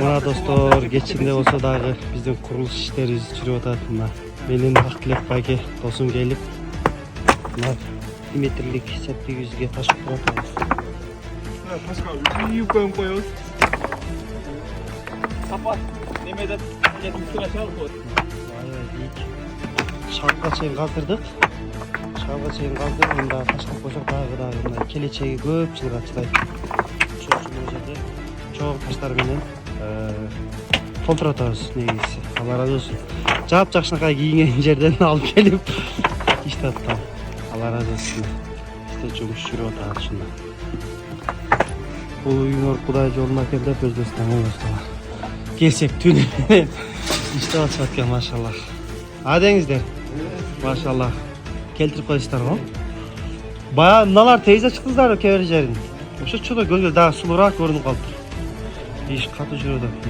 Mana dostlar, geçinde olsa dağı bizden kuruluş işlerimiz sürüp atatında. Benim Hakkilek Bayke dostum gelip bunlar 1 metrelik septik yüzüge taşıp duratıyoruz. Taşka iyi koyun koyuyoruz. Kapat. Nemede yetim süreç alıp Şapka çayın kaldırdık. Şapka çayın kaldırdık. Da taşka koşak dağı keleçeği köp çılgı açıday. Çok taşlar benim толтыратабыз негизи. Allah razı olsun. Жап жакшынакай кийинген жерден алып келип иштаттым. Allah razı olsun. İşte жумуш жүрүп атат ушунда. Бул үйүңөр Кудай жолуна кел деп Өзбекстан достор. Келсек түнү менен иштеп атышат экен машаллах. А деңиздер. Машаллах. Келтирип коесуздар го. Бая мыналар тез чыктыңыздар кээ бир жерин. Ошо чода көлгө дагы сулуураак көрүнүп калыптыр. Иш катуу жүрүп атат.